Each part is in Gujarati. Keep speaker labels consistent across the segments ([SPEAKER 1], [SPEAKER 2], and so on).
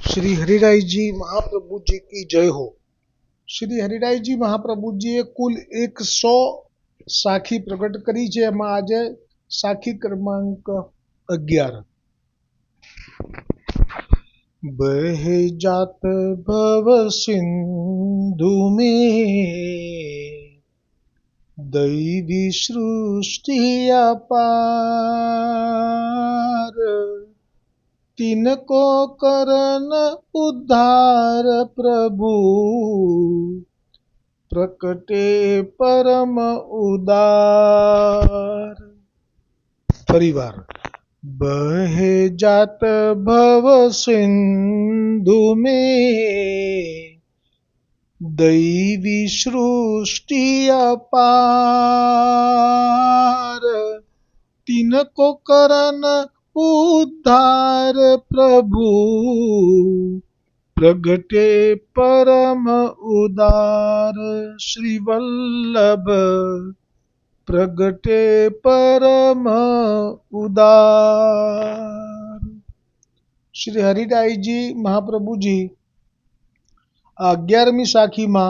[SPEAKER 1] श्री हरिराय जी महाप्रभु जी की जय हो। श्री हरिराय जी महाप्रभु जीए कुल 100 साखी प्रकट करी છે। એમાં આજે साखी क्रमांक 11 बहे जात भव सिंधु में दैवी सृष्टि अपार तिनको करन उद्धार प्रभु प्रकटे परम उदार। परिवार बहे जात भव सिंधु में दैवी सृष्टि अपार तिनको करन उद्धार प्रभु प्रगटे परम उदार। श्री वल्लभ प्रगटे परम उदार। श्री हरिराय जी महाप्रभु जी 11મી સાખીમાં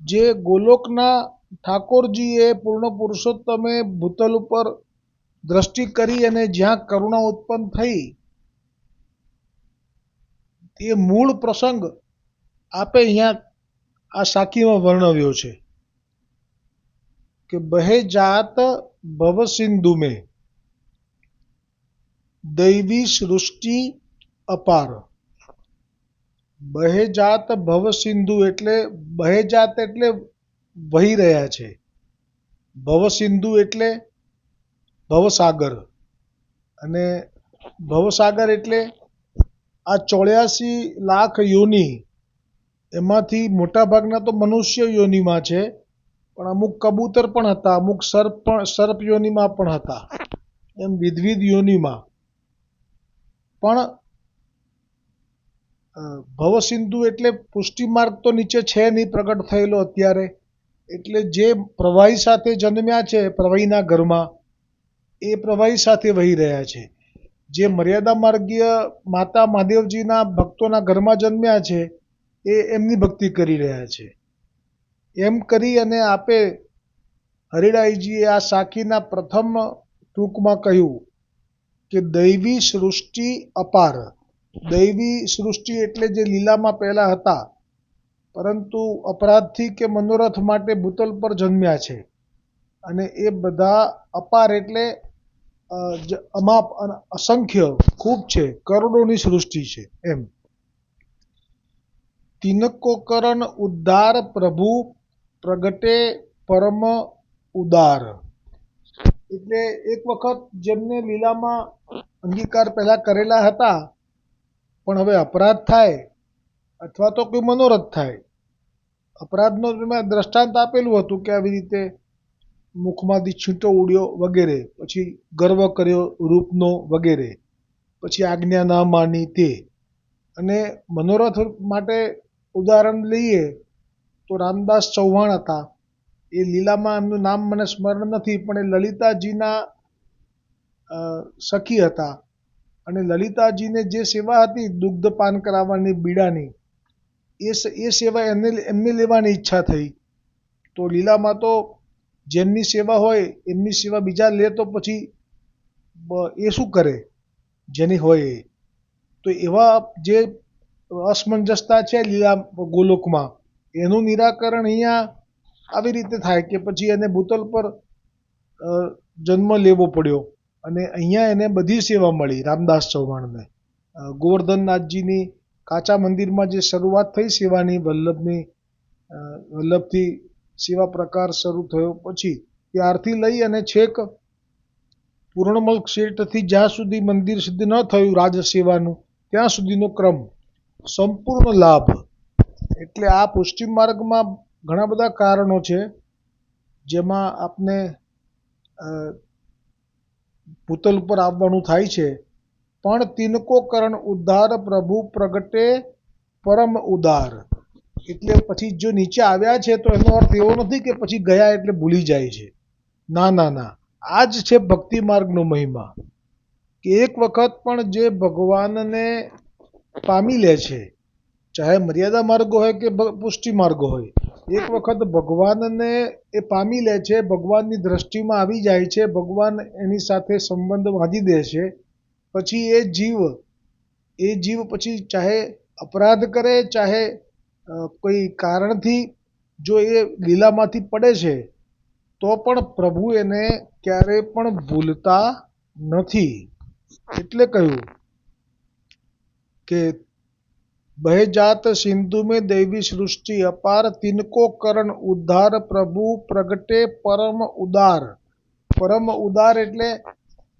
[SPEAKER 1] જે ગોલોકના ઠાકોરજીએ પૂર્ણ પુરુષોત્તમે ભૂતલ ઉપર દ્રષ્ટિ કરી અને જ્યાં કરુણા ઉત્પન્ન થઈ એ મૂળ પ્રસંગ આપે અહીંયા આ સાખીમાં વર્ણવ્યો છે કે બહે જાત ભવ સિંધુ में दैवी सृष्टि अपार। બહે જાત ભવ સિંધુ એટલે બહે જાત એટલે વહી રહ્યા છે, ભવ સિંધુ એટલે ભવસાગર, અને ભવસાગર એટલે આ 84 લાખ યોની એમાંથી મોટા ભાગના તો મનુષ્ય યોનીમાં છે, પણ અમુક કબૂતર પણ હતા, અમુક સર્પ યોનીમાં પણ હતા, એમ વિવિધ યોનીમાં પણ ભવસિંધુ એટલે પુષ્ટિ માર્ગ તો નીચે છે નહીં પ્રગટ થયેલો અત્યારે, એટલે જે પ્રવાહી સાથે જન્મ્યા છે પ્રવાહીના ઘરમાં એ પ્રવાહી સાથે વહી રહ્યા છે, જે મર્યાદા માર્ગીય માતા મહાદેવજીના ભક્તોના ઘરમાં જન્મ્યા છે એ એમની ભક્તિ કરી રહ્યા છે। એમ કરી અને આપે હરિરાયજીએ આ સાખીના પ્રથમ ટૂંકમાં કહ્યું કે દૈવી સૃષ્ટિ અપાર। દૈવી સૃષ્ટિ એટલે જે લીલામાં પહેલા હતા પરંતુ અપરાધથી કે મનોરથ માટે ભૂતલ પર જન્મ્યા છે, અને એ બધા અપાર એટલે અમાપ અસંખ્ય ખૂબ છે, કરોડોની સૃષ્ટિ છે એમ। તિનકો કરણ ઉદ્ધાર પ્રભુ પ્રગટે પરમ ઉદાર એટલે એક વખત જેમને લીલામાં અંગીકાર પહેલા કરેલા હતા પણ હવે અપરાધ થાય અથવા તો કોઈ મનોરથ થાય, અપરાધનો મેં દ્રષ્ટાંત આપેલું હતું કે આવી રીતે મુખમાંથી છીંટો ઉડ્યો વગેરે, પછી ગર્વ કર્યો રૂપનો વગેરે, પછી આજ્ઞા ના માની તે, અને મનોરથ માટે ઉદાહરણ લઈએ તો રામદાસ ચૌહાણ હતા, એ લીલામાં એમનું નામ મને સ્મરણ નથી પણ એ લલિતાજીના સખી હતા, અને લલિતાજીને જે સેવા હતી દુગ્ધપાન કરાવવાની બીડાની એ સેવા એમને લેવાની ઈચ્છા થઈ, તો લીલામાં તો જેમની સેવા હોય એમની સેવા બીજા લે તો પછી એ શું કરે જેની હોય એ, તો એવા જે અસમંજસતા છે લીલા ગોલોકમાં એનું નિરાકરણ અહીંયા આવી રીતે થાય કે પછી એને ભૂતલ પર જન્મ લેવો પડ્યો અને અહીંયા એને બધી સેવા મળી રામદાસ ચૌહાણને। ગોવર્ધનનાથજીની કાચા મંદિરમાં જે શરૂઆત થઈ સેવાની વલ્લભથી સેવા પ્રકાર શરૂ થયો, પછી ત્યારથી લઈ અને છેક પૂર્ણમલ શેઠથી જ્યાં સુધી મંદિર સિદ્ધ ન થયું રાજસેવાનું ત્યાં સુધીનો ક્રમ સંપૂર્ણ લાભ। એટલે આ પુષ્ટિ માર્ગમાં ઘણા બધા કારણો છે જેમાં આપને ભૂતલ ઉપર આવવાનું થાય છે, પણ તિનકો કરણ ઉદ્ધાર પ્રભુ પ્રગટે પરમ ઉદાર એટલે પછી જો નીચે આવ્યા છે તો એનો અર્થ એવો નથી કે પછી ગયા એટલે ભૂલી જાય છે, ના ના ના, આ જ છે ભક્તિ માર્ગનો મહિમા કે એક વખત પણ જે ભગવાનને પામી લે છે, ચાહે મર્યાદા માર્ગ હોય કે પુષ્ટિ માર્ગ હોય. એક વખત ભગવાનને એ પામી લે છે, ભગવાનની દ્રષ્ટિમાં આવી જાય છે, ભગવાન એની સાથે સંબંધ બાંધી દે છે, પછી એ જીવ પછી ચાહે અપરાધ કરે, ચાહે કોઈ કારણથી જો એ લીલામાંથી પડે છે, તો પણ પ્રભુ એને ક્યારેય પણ ભૂલતા નથી. એટલે કહ્યું કે बह जात सिंधु में दैवी सृष्टि अपार, तिनको करण उद्धार, प्रभु प्रगटे परम उदार. પરમ ઉદાર એટલે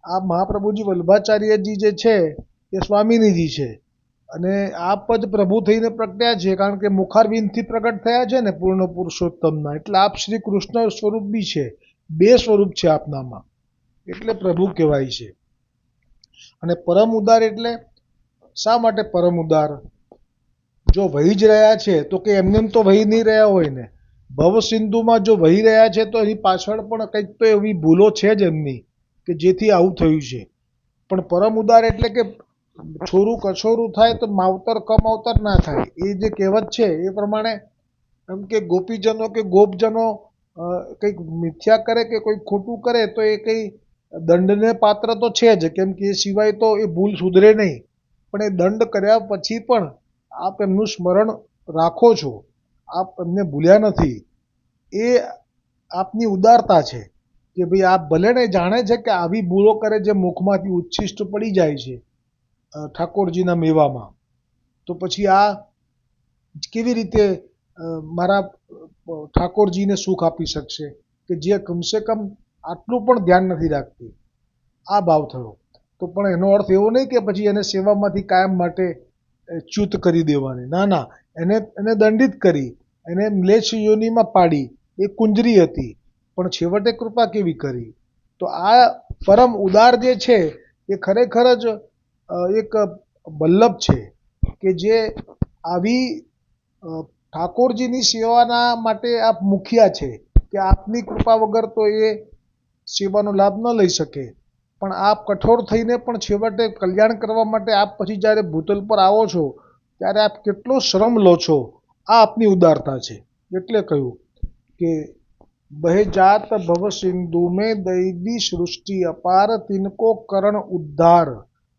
[SPEAKER 1] આ મહાપ્રભુજી વલ્લભાચાર્યજી જે છે એ સ્વામિનીજી છે, અને આપ જ પ્રભુ થઈને પ્રગટ્યા છે, કારણ કે મુખારવિંદથી પ્રગટ થયા છે ને પૂર્ણ પુરુષોત્તમના, એટલે આપ શ્રી કૃષ્ણ સ્વરૂપ બી છે, બે સ્વરૂપ છે આપનામાં, એટલે પ્રભુ કહેવાય છે. અને પરમ ઉદાર એટલે શા માટે પરમ ઉદાર? જો વહી જ રહ્યા છે તો કે એમને તો વહી નહીં રહ્યા હોય ને, ભવસિંધુમાં જો વહી રહ્યા છે તો એની પાછળ પણ કંઈક તો એવી ભૂલો છે જ એમની કે જેથી આવું થયું છે. પણ પરમ ઉદાર એટલે કે છોરું કછોરું થાય તો માવતર કમાવતર ના થાય, એ જે કહેવત છે એ પ્રમાણે એમ કે ગોપીજનો કે ગોપજનો કંઈક મિથ્યા કરે કે કોઈ ખોટું કરે તો એ કંઈ દંડને પાત્ર તો છે જ, કેમ કે એ સિવાય તો એ ભૂલ સુધરે નહીં. પણ એ દંડ કર્યા પછી પણ આપ એમનું સ્મરણ રાખો છો, આપ એમને ભૂલ્યા નથી, એ આપની ઉદારતા છે કે ભાઈ આપ ભલે ને જાણે છે કે આવી ભૂલો કરે જે મુખમાંથી ઉચ્છિષ્ટ પડી જાય છે ઠાકોરજીના મેવામાં, તો પછી આ કેવી રીતે મારા ઠાકોરજીને સુખ આપી શકશે કે જે કમસે કમ આટલું પણ ધ્યાન નથી રાખતી. આ ભાવ થયો. તો પણ એનો અર્થ એવો નહીં કે પછી એને સેવામાંથી કાયમ માટે ચ્યુત કરી દેવાની, ના ના, એને દંડિત કરી, એને મ્લેચ્છ યોનિમાં પાડી, એ કુંજરી હતી, પણ છેવટે કૃપા કેવી કરી. તો આ પરમ ઉદાર જે છે એ ખરેખર જ એક વલ્લભ છે કે જે આવી ઠાકોરજીની સેવાના માટે આપ મુખિયા છે કે આપની કૃપા વગર તો એ સેવાનો લાભ ન લઈ શકે, પણ આપ કઠોર થઈને પણ છેવટે કલ્યાણ કરવા માટે આપ પછી જ્યારે ભૂતલ પર આવો છો ત્યારે આપ કેટલો શ્રમ લો છો, આ આપની ઉદારતા છે. એટલે કહ્યું કે બહે જાત ભવ સિંધુ મેં દૈવી સૃષ્ટિ અપાર, તિનકો કરણ ઉદ્ધાર,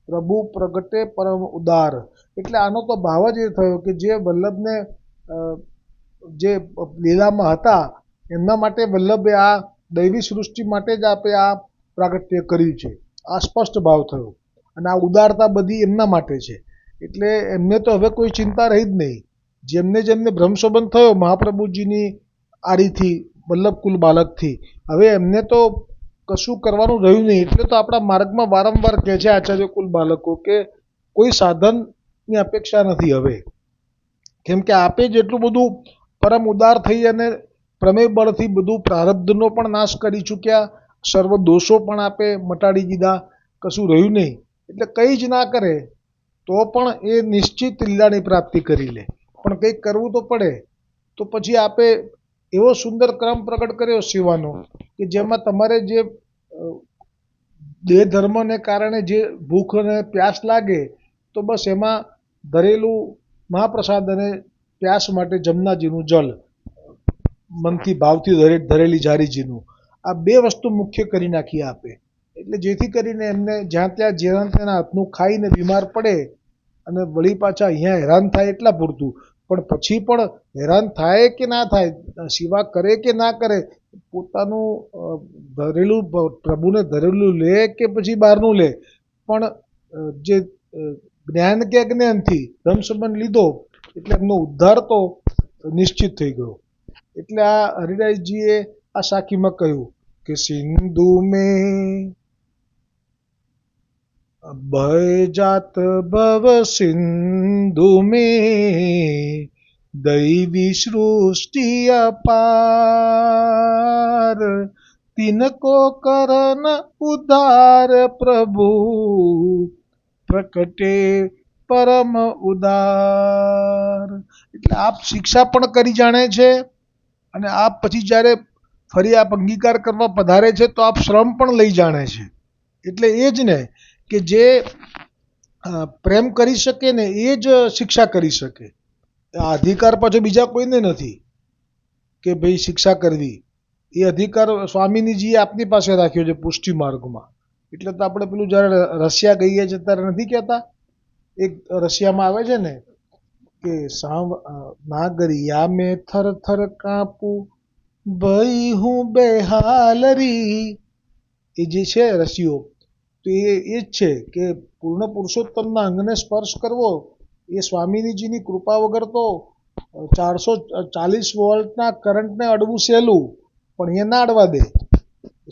[SPEAKER 1] પ્રભુ પ્રગટે પરમ ઉદાર. એટલે આનો તો ભાવ જ એ થયો કે જે વલ્લભને જે લીલામાં હતા એમના માટે વલ્લભે આ દૈવી સૃષ્ટિ માટે જ આપે આ પ્રાગટ્ય કર્યું છે, આ સ્પષ્ટ ભાવ થયો. અને આ ઉદારતા બધી એમના માટે છે, એટલે એમને તો હવે કોઈ ચિંતા રહી જ નહીં. જેમને જેમને ભ્રમસંબંધ થયો મહાપ્રભુજીની આડીથી, વલ્લભકુલ બાલકથી, હવે એમને તો કશું કરવાનું રહ્યું નહીં. એટલે તો આપણા માર્ગમાં વારંવાર કહે છે આચાર્ય કુલ બાલકો કે કોઈ સાધનની અપેક્ષા નથી હવે, કેમ કે આપે જેટલું બધું પરમ ઉદાર થઈ અને પ્રમેય બળથી બધું પ્રારબ્ધનો પણ નાશ કરી ચૂક્યા, સર્વ દોષો પણ આપે મટાડી દીધા, કશું રહ્યું નહીં. એટલે કંઈ જ ના કરે તો પણ એ નિશ્ચિત લીલાની પ્રાપ્તિ કરી લે, પણ કંઈક કરવું તો પડે. તો પછી આપે એવો સુંદર ક્રમ પ્રગટ કર્યો સેવાનો કે જેમાં તમારે જે દેહ ધર્મને કારણે જે ભૂખ અને પ્યાસ લાગે તો બસ એમાં ધરેલું મહાપ્રસાદ અને પ્યાસ માટે જમનાજીનું જલ, મનથી ભાવથી ધરેલી જારીજીનું, આ બે વસ્તુ મુખ્ય કરી નાખી આપે. એટલે જેથી કરીને એમને જ્યાં ત્યાં તેના હાથનું ખાઈને બીમાર પડે અને વળી પાછા અહીંયા હેરાન થાય એટલા પૂરતું, પણ પછી પણ હેરાન થાય કે ના થાય, સેવા કરે કે ના કરે, પોતાનું ધરેલું પ્રભુને ધરેલું લે કે પછી બહારનું લે, પણ જે જ્ઞાન કે અજ્ઞાનથી ધર્મસંબંધ લીધો એટલે એમનો ઉદ્ધાર તો નિશ્ચિત થઈ ગયો. એટલે આ હરિરાજજીએ આ સાખીમાં કહ્યું કે સિંધુ મેં બહે જાત ભવ સિંધુ મેં દૈવી સૃષ્ટિ અપાર, તિनको કરન ઉદાર, પ્રભુ પ્રકટે પરમ ઉદાર. એટલે આપ શિક્ષા પણ કરી જાણે છે અને આપ પછી જ્યારે ફરી આપ અંગીકાર કરવા પધારે છે તો આપ શ્રમ પણ લઈ જાણે છે. એટલે એ જ ને કે જે પ્રેમ કરી શકે ને એ જ શિક્ષા કરી શકે. આ અધિકાર પાછો બીજા કોઈને નથી કે ભાઈ શિક્ષા કરવી. એ અધિકાર સ્વામિનીજીએ આપની પાસે રાખ્યો છે પુષ્ટિ માર્ગમાં. એટલે તો આપણે પેલું જ્યારે રશિયા ગઈએ છીએ ત્યારે નથી કહેતા, એક રશિયામાં આવે છે ને કે નાગરિયા મેં થર થર કાપું ભઈ હું બેહાલ રી. એ જે છે રસીઓ, તો એ જ છે કે પૂર્ણ પુરુષોત્તમના અંગને સ્પર્શ કરવો એ સ્વામિનીજીની કૃપા વગર તો 440 વોલ્ટના કરંટને અડવું સહેલું, પણ એ ના અડવા દે.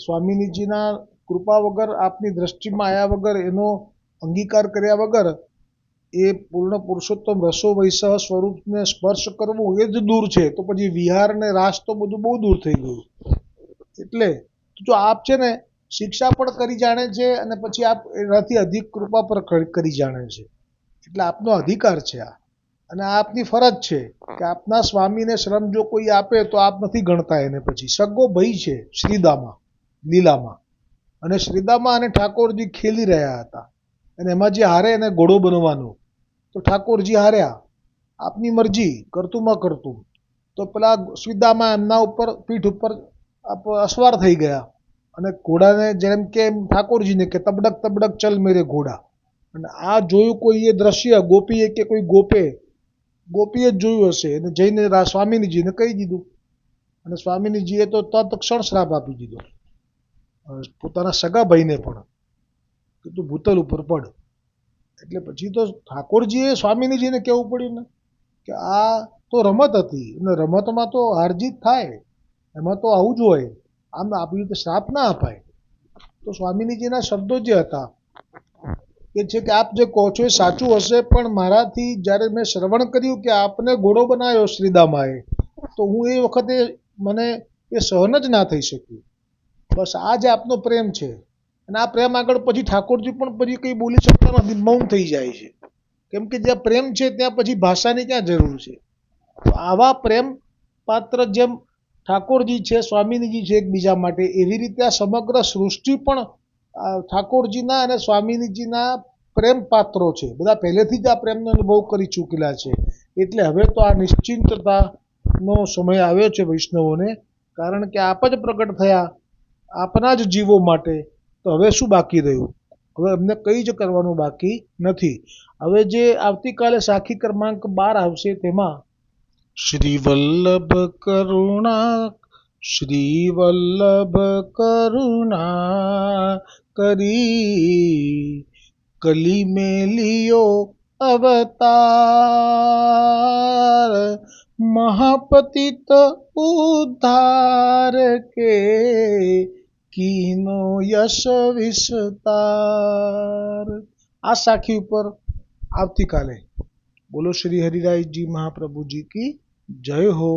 [SPEAKER 1] સ્વામિનીજીના કૃપા વગર, આપની દ્રષ્ટિમાં આવ્યા વગર, એનો અંગીકાર કર્યા વગર એ પૂર્ણ પુરુષોત્તમ રસો વૈસહ સ્વરૂપને સ્પર્શ કરવું એ જ દૂર છે. તો પછી વિહાર ને રાસ તો બધું બહુ દૂર થઈ ગયું. એટલે જો આપ છે ને શિક્ષા પણ કરી જાણે છે અને પછી આપ એનાથી અધિક કૃપા પર કરી જાણે છે. એટલે આપનો અધિકાર છે આ, અને આ આપની ફરજ છે કે આપના સ્વામીને શ્રમ જો કોઈ આપે તો આપ નથી ગણતા એને. પછી સગો ભાઈ છે શ્રીદામા લીલામાં, અને શ્રીદામા અને ઠાકોરજી ખેલી રહ્યા હતા, અને એમાં જે હારે એને ઘોડો બનવાનું. તો ઠાકોરજી હાર્યા, આપની મરજી, કરતું માં કરતું. તો પેલા શ્રીદામા એમના ઉપર પીઠ ઉપર અસવાર થઈ ગયા, અને ઘોડાને જેમ કે ઠાકોરજીને કે તબડક તબડક ચલ મેરે ઘોડા. અને આ જોયું કોઈએ દ્રશ્ય, ગોપીએ કે કોઈ ગોપીએ જ જોયું હશે, અને જઈને સ્વામિનીજીને કહી દીધું. અને સ્વામિનીજીએ તો તત્ક્ષણ શ્રાપ આપી દીધો પોતાના સગા ભાઈને પણ, કે તું ભૂતલ ઉપર પડ. એટલે પછી તો ઠાકોરજીએ સ્વામિનીજીને કહેવું પડ્યું ને કે આ તો રમત હતી, અને રમતમાં તો હાર જીત થાય, એમાં તો આવું જ હોય, આમ આવી રીતે શ્રાપ ના અપાય. તો સ્વામિનીજીના શબ્દો જે હતા એ છે કે આપ જે કહો છો એ સાચું હશે, પણ મારાથી જ્યારે મેં શ્રવણ કર્યું કે આપને ઘોડો બનાવ્યો શ્રીદામાએ, તો હું એ વખતે મને એ સહન જ ના થઈ શક્યું. બસ આ જ આપનો પ્રેમ છે. અને આ પ્રેમ આગળ પછી ઠાકોરજી પણ પછી કંઈ બોલી શકતા નથી, મૌન થઈ જાય છે. કેમ કે જ્યાં પ્રેમ છે ત્યાં પછી ભાષાની ક્યાં જરૂર છે. તો આવા પ્રેમ પાત્ર જેમ ઠાકોરજી છે, સ્વામિનીજી છે એકબીજા માટે, એવી રીતે આ સમગ્ર સૃષ્ટિ પણ ઠાકોરજીના અને સ્વામિનીજીના પ્રેમ પાત્રો છે. બધા પહેલેથી જ આ પ્રેમનો અનુભવ કરી ચૂકેલા છે. એટલે હવે તો આ નિશ્ચિંતતાનો સમય આવ્યો છે વૈષ્ણવોને, કારણ કે આપ જ પ્રગટ થયા આપના જ જીવો માટે. તો હવે શું બાકી રહ્યું? હવે અમને કંઈ જ કરવાનું બાકી નથી. હવે જે આવતીકાલે સાખી ક્રમાંક 12 આવશે તેમાં શ્રી વલ્લભ કરુણા કરી કલી में लियो अवतार महापतित उद्धार के कीनो यश विस्तार. આ સાખી ઉપર આવતીકાલે બોલો શ્રી હરિરાયજી મહાપ્રભુજી કી જય હો.